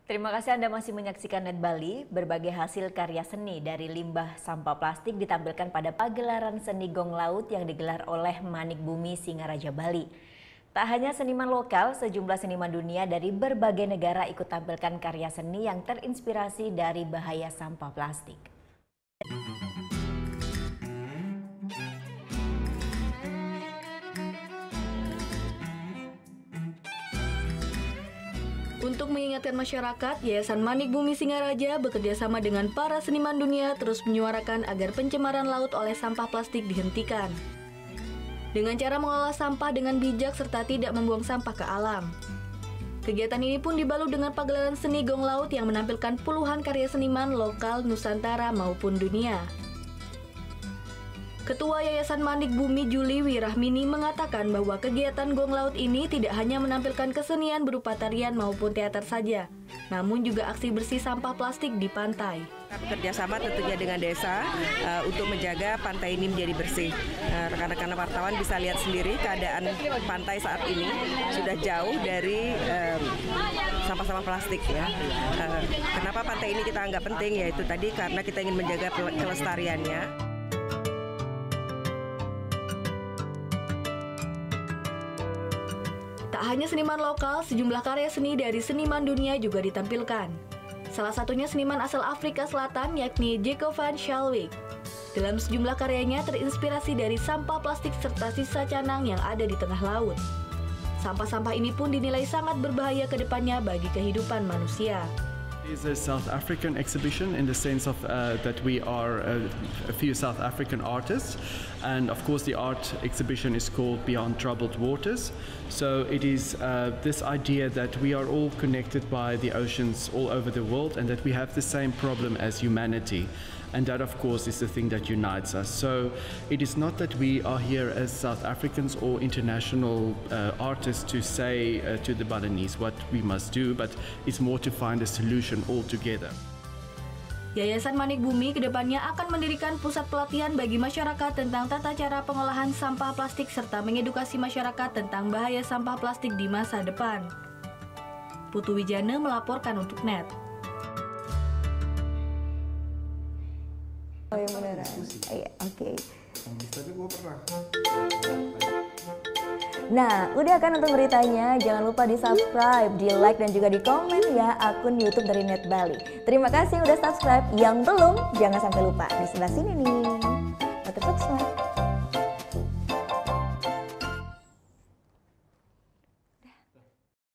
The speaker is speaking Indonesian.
Terima kasih Anda masih menyaksikan Net Bali. Berbagai hasil karya seni dari limbah sampah plastik ditampilkan pada pagelaran seni Gong Laut yang digelar oleh Manik Bumi Singaraja Bali. Tak hanya seniman lokal, sejumlah seniman dunia dari berbagai negara ikut tampilkan karya seni yang terinspirasi dari bahaya sampah plastik. Untuk mengingatkan masyarakat, Yayasan Manik Bumi Singaraja bekerjasama dengan para seniman dunia terus menyuarakan agar pencemaran laut oleh sampah plastik dihentikan. Dengan cara mengolah sampah dengan bijak serta tidak membuang sampah ke alam. Kegiatan ini pun dibalut dengan pagelaran seni Gong Laut yang menampilkan puluhan karya seniman lokal, Nusantara maupun dunia. Ketua Yayasan Manik Bumi Juli Wirahmini mengatakan bahwa kegiatan Gong Laut ini tidak hanya menampilkan kesenian berupa tarian maupun teater saja, namun juga aksi bersih sampah plastik di pantai. Kerjasama tentunya dengan desa untuk menjaga pantai ini menjadi bersih. Rekan-rekan wartawan bisa lihat sendiri keadaan pantai saat ini sudah jauh dari sampah-sampah plastik ya. Kenapa pantai ini kita anggap penting? Yaitu tadi karena kita ingin menjaga kelestariannya. Tak hanya seniman lokal, sejumlah karya seni dari seniman dunia juga ditampilkan. Salah satunya seniman asal Afrika Selatan yakni Jaco van Schalwijk. Dalam sejumlah karyanya terinspirasi dari sampah plastik serta sisa canang yang ada di tengah laut. Sampah-sampah ini pun dinilai sangat berbahaya ke depannya bagi kehidupan manusia. It is a South African exhibition in the sense of that we are a few South African artists, and of course the art exhibition is called Beyond Troubled Waters. So it is this idea that we are all connected by the oceans all over the world and that we have the same problem as humanity. And that, of course, is the thing that unites us. So it is not that we are here as South Africans or international artists to say to the Balinese what we must do, but it's more to find a solution all together. Yayasan Manik Bumi kedepannya akan mendirikan pusat pelatihan bagi masyarakat tentang tata cara pengolahan sampah plastik serta mengedukasi masyarakat tentang bahaya sampah plastik di masa depan. Putu Wijana melaporkan untuk Net. Oh yang beneran? Iya, oke. Tapi gue pernah. Nah, udah kan nonton beritanya? Jangan lupa di subscribe, di like dan juga di komen ya akun YouTube dari Net Bali. Terima kasih udah subscribe. Yang belum, jangan sampai lupa di sebelah sini nih. Button subscribe.